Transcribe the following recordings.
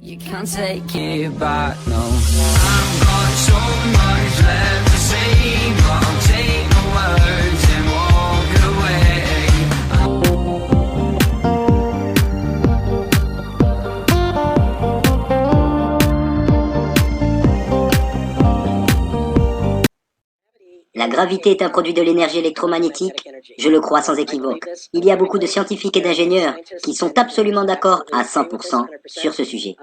You can't take it back, no. I've got so much left to say, but I'll take my words and walk away. La gravité est un produit de l'énergie électromagnétique, je le crois sans équivoque. Il y a beaucoup de scientifiques et d'ingénieurs qui sont absolument d'accord à 100% sur ce sujet.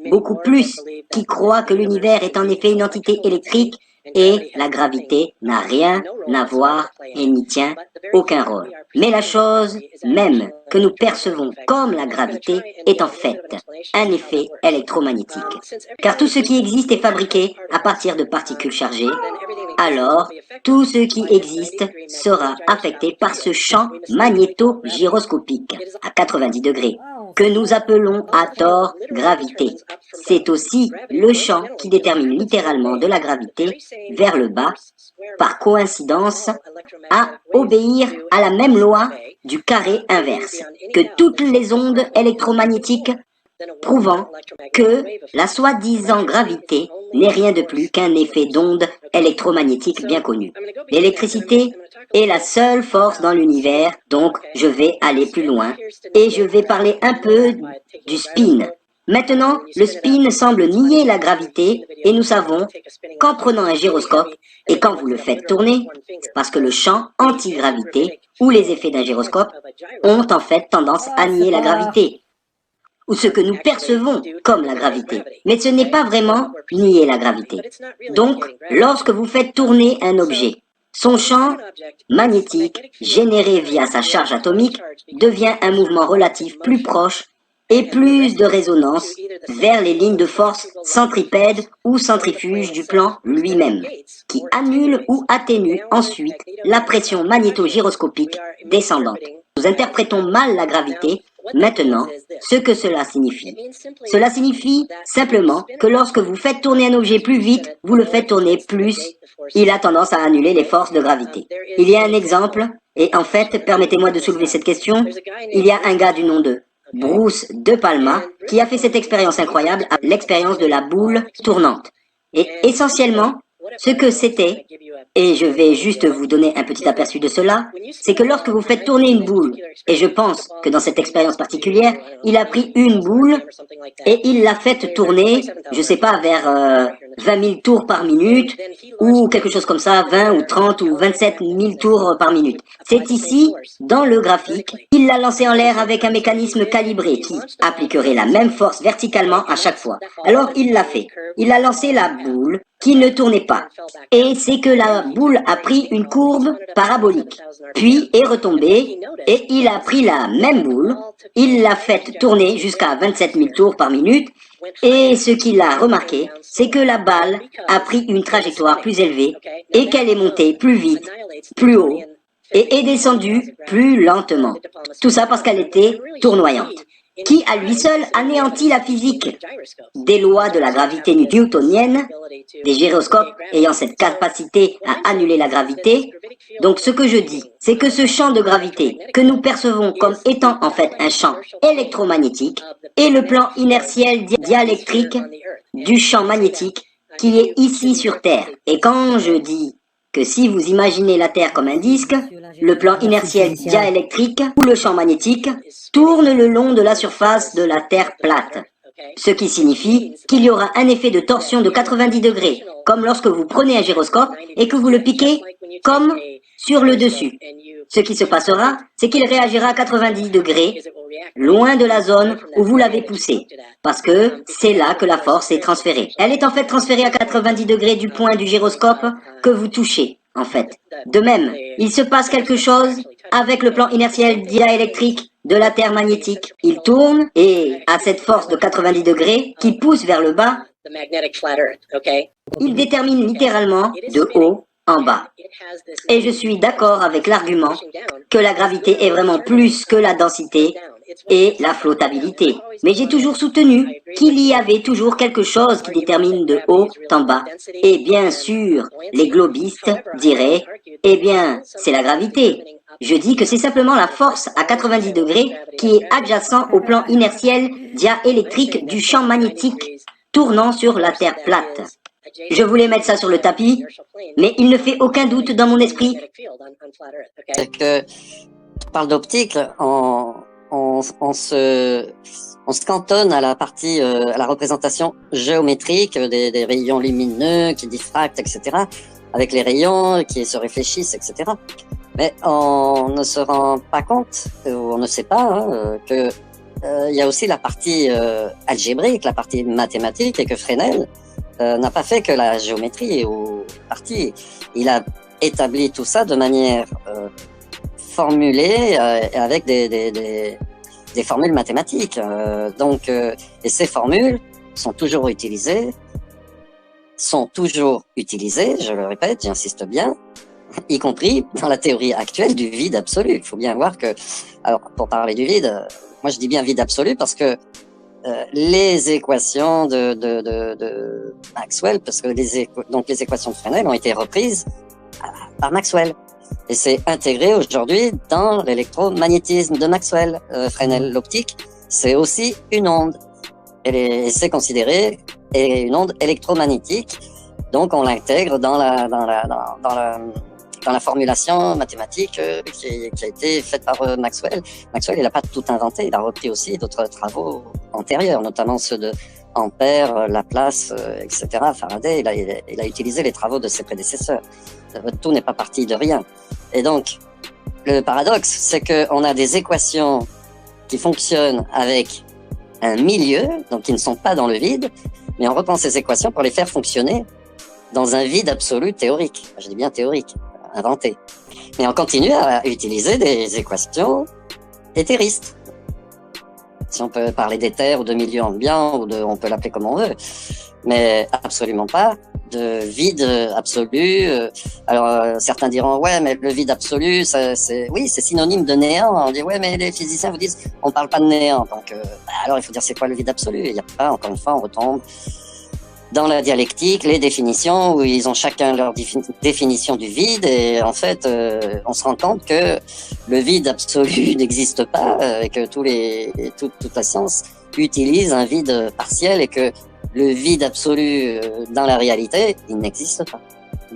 Beaucoup plus qui croient que l'univers est en effet une entité électrique et la gravité n'a rien à voir et n'y tient aucun rôle. Mais la chose même que nous percevons comme la gravité est en fait un effet électromagnétique. Car tout ce qui existe est fabriqué à partir de particules chargées, alors tout ce qui existe sera affecté par ce champ magnéto-gyroscopique à 90 degrés, que nous appelons à tort gravité. C'est aussi le champ qui détermine littéralement de la gravité vers le bas, par coïncidence, à obéir à la même loi du carré inverse que toutes les ondes électromagnétiques, prouvant que la soi-disant gravité n'est rien de plus qu'un effet d'onde électromagnétique bien connu. L'électricité est la seule force dans l'univers, donc je vais aller plus loin et je vais parler un peu du spin. Maintenant, le spin semble nier la gravité et nous savons qu'en prenant un gyroscope et quand vous le faites tourner, parce que le champ anti-gravité ou les effets d'un gyroscope ont en fait tendance à nier la gravité, ou ce que nous percevons comme la gravité. Mais ce n'est pas vraiment nier la gravité. Donc, lorsque vous faites tourner un objet, son champ magnétique, généré via sa charge atomique, devient un mouvement relatif plus proche et plus de résonance vers les lignes de force centripède ou centrifuge du plan lui-même, qui annule ou atténue ensuite la pression magnéto-gyroscopique descendante. Nous interprétons mal la gravité. Maintenant, ce que cela signifie. Cela signifie simplement que lorsque vous faites tourner un objet plus vite, vous le faites tourner plus, il a tendance à annuler les forces de gravité. Il y a un exemple, et en fait, permettez-moi de soulever cette question, il y a un gars du nom de Bruce De Palma qui a fait cette expérience incroyable, l'expérience de la boule tournante. Et essentiellement, ce que c'était, et je vais juste vous donner un petit aperçu de cela, c'est que lorsque vous faites tourner une boule, et je pense que dans cette expérience particulière, il a pris une boule et il l'a fait tourner, je sais pas, vers 20 000 tours par minute, ou quelque chose comme ça, 20 ou 30 ou 27 000 tours par minute. C'est ici, dans le graphique, il l'a lancé en l'air avec un mécanisme calibré qui appliquerait la même force verticalement à chaque fois. Alors il l'a fait. Il a lancé la boule qui ne tournait pas. Et c'est que la boule a pris une courbe parabolique, puis est retombée, et il a pris la même boule, il l'a faite tourner jusqu'à 27 000 tours par minute, et ce qu'il a remarqué, c'est que la balle a pris une trajectoire plus élevée, et qu'elle est montée plus vite, plus haut, et est descendue plus lentement. Tout ça parce qu'elle était tournoyante, qui à lui seul anéantit la physique des lois de la gravité newtonienne, des gyroscopes ayant cette capacité à annuler la gravité. Donc ce que je dis, c'est que ce champ de gravité que nous percevons comme étant en fait un champ électromagnétique est le plan inertiel dialectrique du champ magnétique qui est ici sur Terre. Et quand je dis que si vous imaginez la Terre comme un disque, le plan inertiel diaélectrique ou le champ magnétique tourne le long de la surface de la Terre plate. Ce qui signifie qu'il y aura un effet de torsion de 90 degrés, comme lorsque vous prenez un gyroscope et que vous le piquez comme sur le dessus. Ce qui se passera, c'est qu'il réagira à 90 degrés, loin de la zone où vous l'avez poussé, parce que c'est là que la force est transférée. Elle est en fait transférée à 90 degrés du point du gyroscope que vous touchez, en fait. De même, il se passe quelque chose avec le plan inertiel diaélectrique de la Terre magnétique. Il tourne et à cette force de 90 degrés qui pousse vers le bas, il détermine littéralement de haut en bas. Et je suis d'accord avec l'argument que la gravité est vraiment plus que la densité et la flottabilité. Mais j'ai toujours soutenu qu'il y avait toujours quelque chose qui détermine de haut en bas. Et bien sûr, les globistes diraient, eh bien, c'est la gravité. Je dis que c'est simplement la force à 90 degrés qui est adjacent au plan inertiel diaélectrique du champ magnétique tournant sur la Terre plate. Je voulais mettre ça sur le tapis, mais il ne fait aucun doute dans mon esprit. C'est que, on parle d'optique, on se cantonne à la partie, à la représentation géométrique des rayons lumineux qui diffractent, etc., avec les rayons qui se réfléchissent, etc. Mais on ne se rend pas compte, ou on ne sait pas, hein, que il y a aussi la partie algébrique, la partie mathématique, et que Fresnel n'a pas fait que la géométrie ou partie. Il a établi tout ça de manière formulée avec des formules mathématiques. Et ces formules sont toujours utilisées, je le répète, j'insiste bien, y compris dans la théorie actuelle du vide absolu. Il faut bien voir que, alors pour parler du vide, moi je dis bien vide absolu parce que les équations de Maxwell, parce que donc les équations de Fresnel ont été reprises par Maxwell. Et c'est intégré aujourd'hui dans l'électromagnétisme de Maxwell. Fresnel, l'optique, c'est aussi une onde. Et c'est considéré une onde électromagnétique. Donc on l'intègre dans la formulation mathématique qui a été faite par Maxwell. Maxwell, il n'a pas tout inventé, il a repris aussi d'autres travaux antérieurs, notamment ceux de Ampère, Laplace, etc. Faraday, il a utilisé les travaux de ses prédécesseurs. Tout n'est pas parti de rien. Et donc, le paradoxe, c'est qu'on a des équations qui fonctionnent avec un milieu, donc qui ne sont pas dans le vide, mais on reprend ces équations pour les faire fonctionner dans un vide absolu théorique. Je dis bien théorique, inventé. Mais on continue à utiliser des équations éthéristes. Si on peut parler d'éther ou de milieu ambiant, on peut l'appeler comme on veut, mais absolument pas de vide absolu. Alors certains diront ouais, mais le vide absolu, c'est synonyme de néant. On dit ouais, mais les physiciens vous disent on parle pas de néant. Donc alors il faut dire c'est quoi le vide absolu. Il n'y a pas, encore une fois, on retombe dans la dialectique, les définitions où ils ont chacun leur définition du vide, et en fait on se rend compte que le vide absolu n'existe pas, et que toute la science utilise un vide partiel, et que le vide absolu dans la réalité, il n'existe pas.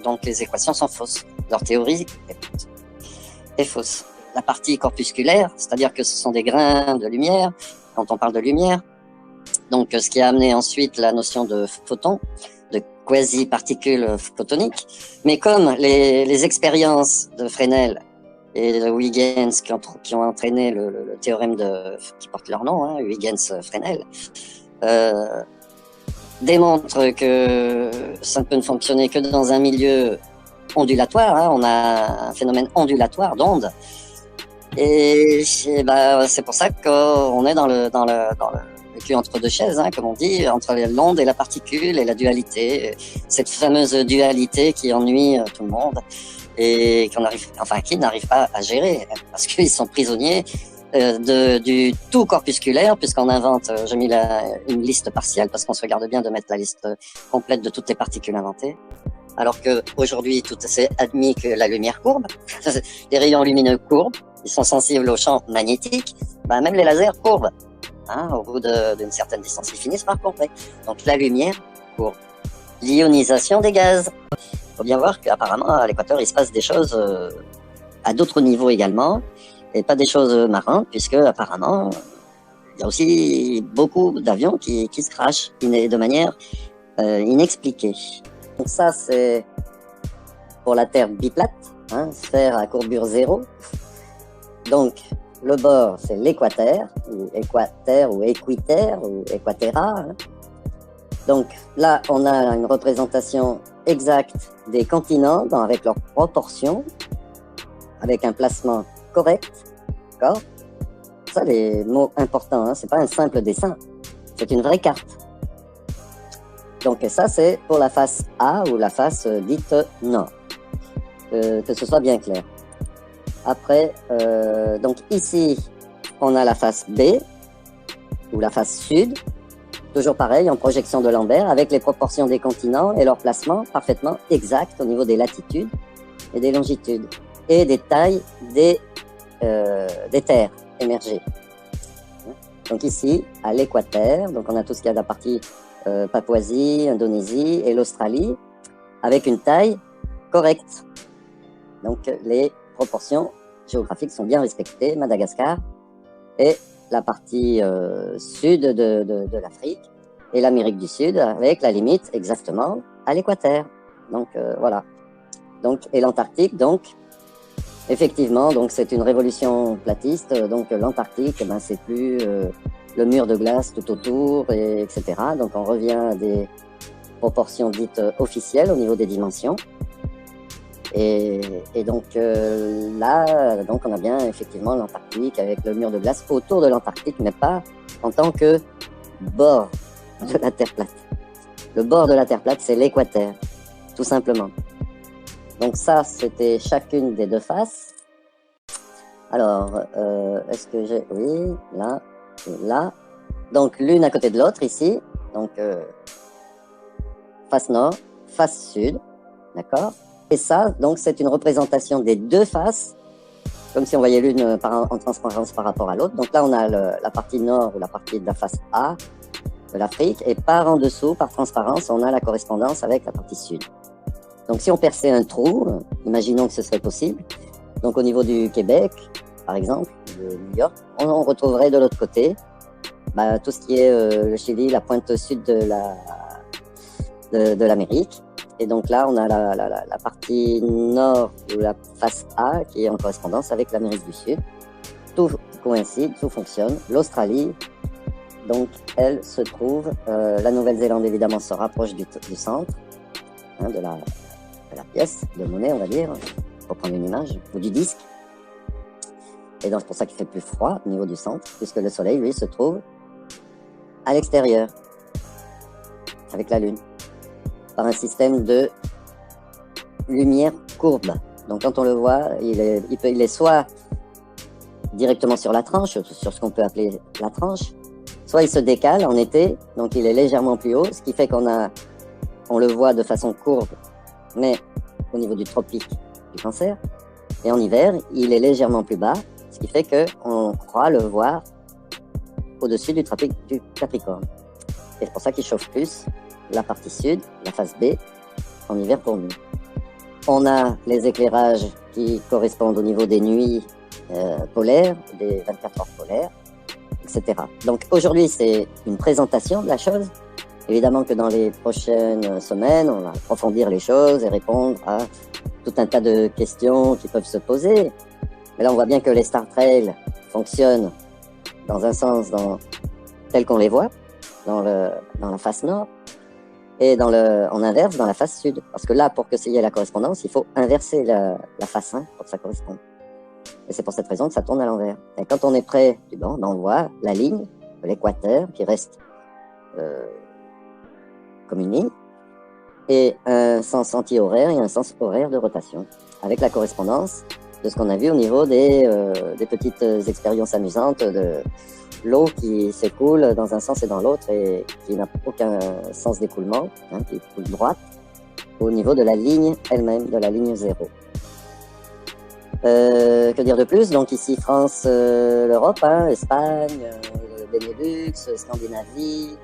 Donc les équations sont fausses, leur théorie est fausse. La partie corpusculaire, c'est-à-dire que ce sont des grains de lumière, quand on parle de lumière, donc ce qui a amené ensuite la notion de photon, de quasi-particules photoniques. Mais comme les expériences de Fresnel et de Huygens qui ont entraîné le théorème qui porte leur nom, hein, Huygens-Fresnel, démontrent que ça ne peut fonctionner que dans un milieu ondulatoire. Hein, on a un phénomène ondulatoire d'ondes. Et c'est pour ça qu'on est dans le cul entre deux chaises, hein, comme on dit, entre l'onde et la particule et la dualité, cette fameuse dualité qui ennuie tout le monde et qui n'arrive pas à gérer, parce qu'ils sont prisonniers du tout corpusculaire, puisqu'on invente, j'ai mis une liste partielle parce qu'on se regarde bien de mettre la liste complète de toutes les particules inventées. Alors que aujourd'hui, tout c'est admis que la lumière courbe, les rayons lumineux courbent, ils sont sensibles au champ magnétique, même les lasers courbent. Hein, au bout d'une certaine distance, ils finissent par courber. Donc la lumière courbe. L'ionisation des gaz. Il faut bien voir qu'apparemment, à l'équateur, il se passe des choses à d'autres niveaux également, et pas des choses marrantes, puisque apparemment, il y a aussi beaucoup d'avions qui se crashent de manière inexpliquée. Donc ça, c'est pour la Terre biplate, hein, sphère à courbure zéro. Donc, le bord, c'est l'équateur, ou équateur, ou équiterre, ou équatéra. Hein. Donc là, on a une représentation exacte des continents avec leurs proportions, avec un placement correct. D'accord ? Ça, les mots importants, hein, c'est pas un simple dessin, c'est une vraie carte. Donc ça, c'est pour la face A ou la face dite nord. Que ce soit bien clair. Après, donc ici, on a la face B, ou la face sud, toujours pareil, en projection de Lambert, avec les proportions des continents et leur placement parfaitement exact au niveau des latitudes et des longitudes, et des tailles des des terres émergées. Donc ici, à l'équateur, donc on a tout ce qu'il y a de la partie Papouasie, Indonésie et l'Australie, avec une taille correcte. Donc les proportions géographiques sont bien respectées. Madagascar et la partie sud de l'Afrique et l'Amérique du Sud, avec la limite exactement à l'équateur. Donc voilà. Donc, et l'Antarctique, donc, effectivement, donc c'est une révolution platiste. Donc l'Antarctique, ben, c'est plus le mur de glace tout autour, etc. Donc on revient à des proportions dites officielles au niveau des dimensions. Et donc là, donc on a bien effectivement l'Antarctique avec le mur de glace autour de l'Antarctique, mais pas en tant que bord de la Terre plate. Le bord de la Terre plate, c'est l'équateur, tout simplement. Donc ça, c'était chacune des deux faces. Alors, est-ce que j'ai... Oui, là, et là. Donc l'une à côté de l'autre, ici. Donc, face nord, face sud, d'accord? Et ça, donc, c'est une représentation des deux faces, comme si on voyait l'une en transparence par rapport à l'autre. Donc là, on a la partie nord ou la partie de la face A de l'Afrique, et par en dessous, par transparence, on a la correspondance avec la partie sud. Donc si on perçait un trou, imaginons que ce serait possible, donc au niveau du Québec, par exemple, de New York, on retrouverait de l'autre côté tout ce qui est le Chili, la pointe sud de l'Amérique. Et donc là, on a la partie nord ou la face A qui est en correspondance avec l'Amérique du Sud. Tout coïncide, tout fonctionne. L'Australie, donc, elle se trouve, la Nouvelle-Zélande évidemment se rapproche du centre, hein, de la pièce de monnaie, on va dire, pour prendre une image, ou du disque. Et donc c'est pour ça qu'il fait plus froid au niveau du centre, puisque le soleil, lui, se trouve à l'extérieur, avec la Lune, par un système de lumière courbe. Donc quand on le voit, il est soit directement sur la tranche, sur ce qu'on peut appeler la tranche, soit il se décale en été, donc il est légèrement plus haut, ce qui fait on le voit de façon courbe, mais au niveau du tropique du Cancer. Et en hiver, il est légèrement plus bas, ce qui fait qu'on croit le voir au-dessus du tropique du Capricorne. Et c'est pour ça qu'il chauffe plus la partie sud, la face B, en hiver pour nous. On a les éclairages qui correspondent au niveau des nuits polaires, des 24 heures polaires, etc. Donc aujourd'hui, c'est une présentation de la chose. Évidemment que dans les prochaines semaines, on va approfondir les choses et répondre à tout un tas de questions qui peuvent se poser. Mais là, on voit bien que les Star Trails fonctionnent dans un sens tel qu'on les voit, dans la face nord, et en inverse dans la face sud. Parce que là, pour que s'il y ait la correspondance, il faut inverser la face 1 pour que ça corresponde. Et c'est pour cette raison que ça tourne à l'envers. Et quand on est près du banc, on voit la ligne de l'équateur qui reste comme une ligne, et un sens anti-horaire et un sens horaire de rotation, avec la correspondance de ce qu'on a vu au niveau des petites expériences amusantes de l'eau qui s'écoule dans un sens et dans l'autre et qui n'a aucun sens d'écoulement, hein, qui coule droite, au niveau de la ligne elle-même, de la ligne 0. Que dire de plus? Donc ici, France, l'Europe, hein, Espagne, le Benelux, Scandinavie,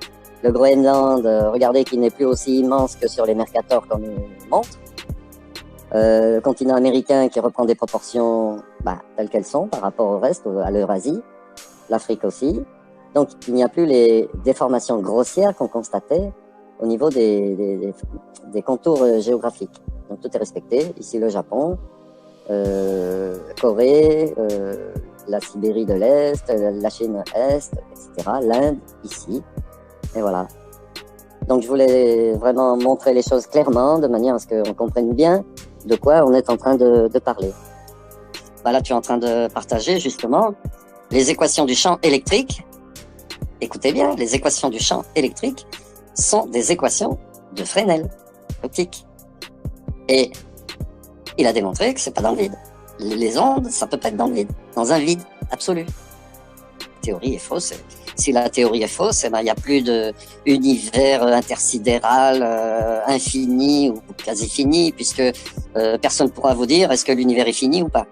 le Groenland, regardez qu'il n'est plus aussi immense que sur les Mercator qu'on nous montre. Le continent américain qui reprend des proportions telles qu'elles sont par rapport au reste, à l'Eurasie, l'Afrique aussi. Donc il n'y a plus les déformations grossières qu'on constatait au niveau des contours géographiques. Donc tout est respecté. Ici le Japon, Corée, la Sibérie de l'Est, la Chine Est, etc. L'Inde ici. Et voilà. Donc je voulais vraiment montrer les choses clairement, de manière à ce qu'on comprenne bien de quoi on est en train de parler. Là, tu es en train de partager justement les équations du champ électrique. Écoutez bien, les équations du champ électrique sont des équations de Fresnel optique. Et il a démontré que c'est pas dans le vide. Les ondes, ça peut pas être dans le vide, dans un vide absolu. La théorie est fausse. Si la théorie est fausse, il n'y a plus d'univers intersidéral infini ou quasi fini, puisque personne ne pourra vous dire est-ce que l'univers est fini ou pas.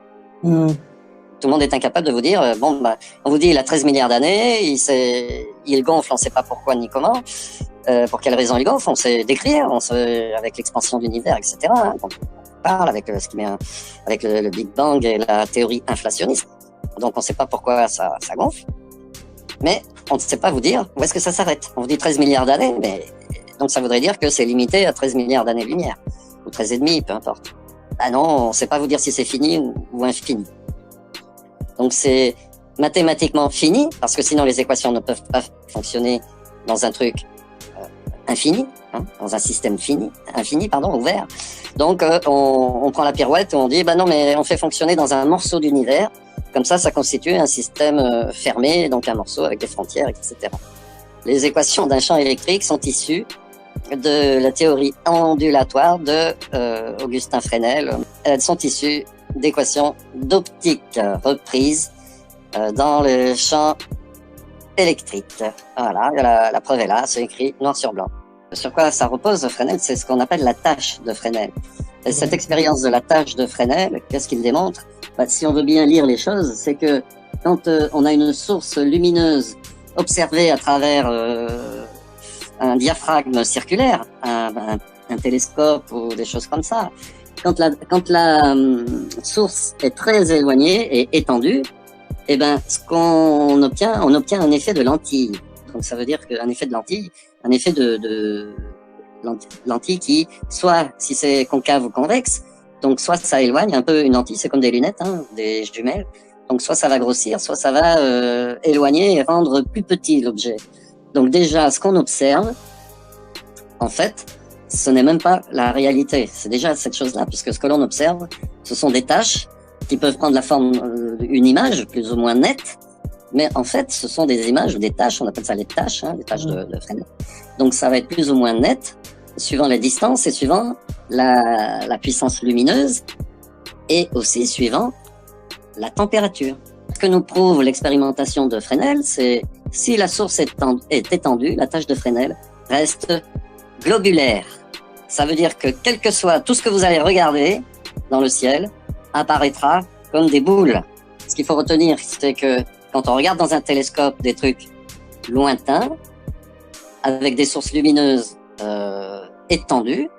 Tout le monde est incapable de vous dire, bon, bah, on vous dit il a 13 milliards d'années, il gonfle, on ne sait pas pourquoi ni comment, pour quelle raison il gonfle, on sait décrire, avec l'expansion de l'univers, etc. Hein, on parle avec avec le Big Bang et la théorie inflationniste. Donc on ne sait pas pourquoi ça gonfle, mais on ne sait pas vous dire où est-ce que ça s'arrête. On vous dit 13 milliards d'années, mais donc ça voudrait dire que c'est limité à 13 milliards d'années-lumière, ou 13 et demi, peu importe. Ah non, on ne sait pas vous dire si c'est fini ou infini. Donc c'est mathématiquement fini, parce que sinon les équations ne peuvent pas fonctionner dans un truc infini, hein, dans un système infini, ouvert. Donc on prend la pirouette et on dit, bah non, mais on fait fonctionner dans un morceau d'univers, comme ça constitue un système fermé, donc un morceau avec des frontières, etc. Les équations d'un champ électrique sont issues de la théorie ondulatoire de Augustin Fresnel. Elles sont issues d'équations d'optique reprises dans le champ électrique. Voilà, la preuve est là, c'est écrit noir sur blanc. Sur quoi ça repose, Fresnel? C'est ce qu'on appelle la tâche de Fresnel. Et cette expérience de la tâche de Fresnel, qu'est-ce qu'il démontre? Bah, si on veut bien lire les choses, c'est que quand on a une source lumineuse observée à travers un diaphragme circulaire, un télescope ou des choses comme ça, quand la source est très éloignée et étendue, eh ben, on obtient un effet de lentille. Donc ça veut dire qu'un effet de lentille, un effet de lentille qui, soit si c'est concave ou convexe, donc soit ça éloigne un peu une lentille, c'est comme des lunettes, hein, des jumelles. Donc soit ça va grossir, soit ça va éloigner et rendre plus petit l'objet. Donc déjà, ce qu'on observe, en fait, ce n'est même pas la réalité. C'est déjà cette chose-là, puisque ce que l'on observe, ce sont des taches qui peuvent prendre la forme d'une image plus ou moins nette, mais en fait, ce sont des images, des taches, on appelle ça les taches, hein, les taches de Fresnel. Donc ça va être plus ou moins net, suivant les distances et suivant la puissance lumineuse, et aussi suivant la température. Ce que nous prouve l'expérimentation de Fresnel, c'est si la source est étendue, la tache de Fresnel reste globulaire. Ça veut dire que quel que soit tout ce que vous allez regarder dans le ciel, apparaîtra comme des boules. Ce qu'il faut retenir, c'est que quand on regarde dans un télescope des trucs lointains, avec des sources lumineuses étendues,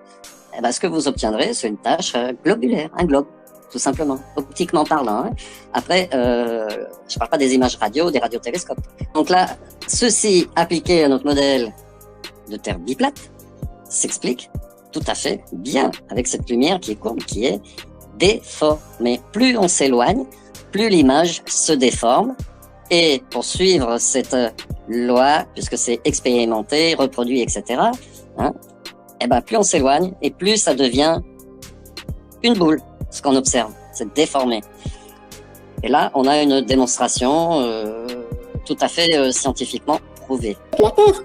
eh ben, ce que vous obtiendrez, c'est une tache globulaire, un globe, tout simplement, optiquement parlant. Hein. Après, je parle pas des images radio, des radiotélescopes. Donc là, ceci appliqué à notre modèle de Terre biplate s'explique tout à fait bien avec cette lumière qui est courbe, qui est déformée. Plus on s'éloigne, plus l'image se déforme. Et pour suivre cette loi, puisque c'est expérimenté, reproduit, etc., hein, eh ben, plus on s'éloigne et plus ça devient une boule, ce qu'on observe, c'est déformé. Et là, on a une démonstration tout à fait scientifiquement prouvée. La Terre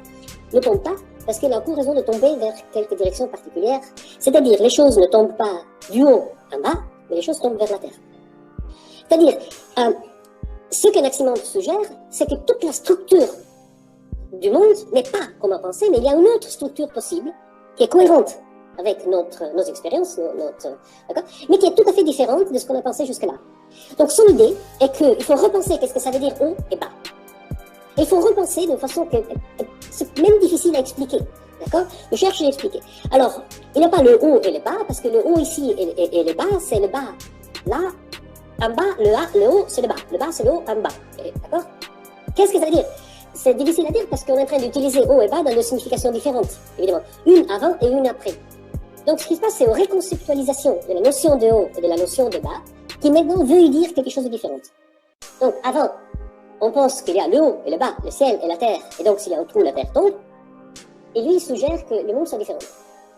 ne tombe pas parce qu'elle a encore raison de tomber vers quelques directions particulières. C'est-à-dire, les choses ne tombent pas du haut en bas, mais les choses tombent vers la Terre. C'est-à-dire, ce qu'Anaximandre suggère, c'est que toute la structure du monde n'est pas comme on pensait, mais il y a une autre structure possible qui est cohérente avec nos expériences, mais qui est tout à fait différente de ce qu'on a pensé jusque-là. Donc son idée est qu'il faut repenser qu'est-ce que ça veut dire haut et bas. Et il faut repenser de façon que c'est même difficile à expliquer. D'accord? Je cherche à expliquer. Alors, il n'y a pas le haut et le bas, parce que le haut ici et le bas, c'est le bas là. En bas, le haut, c'est le bas. Le bas, c'est le haut en bas. D'accord? Qu'est-ce que ça veut dire? C'est difficile à dire parce qu'on est en train d'utiliser haut et bas dans deux significations différentes, évidemment. Une avant et une après. Donc, ce qui se passe, c'est une reconceptualisation de la notion de haut et de la notion de bas, qui maintenant veut y dire quelque chose de différent. Donc, avant, on pense qu'il y a le haut et le bas, le ciel et la terre, et donc s'il y a un trou, la terre tombe. Et lui, il suggère que le monde soit différent.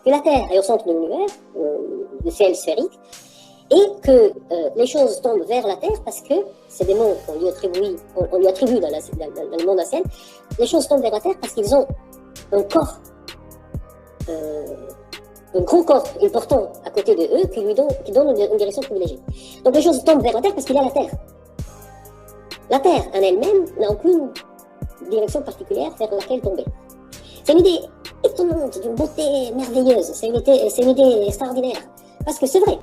Que la terre est au centre de l'univers, le ciel sphérique, et que les choses tombent vers la terre parce que c'est des mots qu'on lui attribue dans le monde ancien. Les choses tombent vers la terre parce qu'ils ont un corps, un gros corps important à côté de eux qui donne une direction privilégiée. Donc les choses tombent vers la terre parce qu'il y a la terre. La terre en elle-même n'a aucune direction particulière vers laquelle tomber. C'est une idée étonnante, d'une beauté merveilleuse. C'est une idée extraordinaire. Parce que c'est vrai.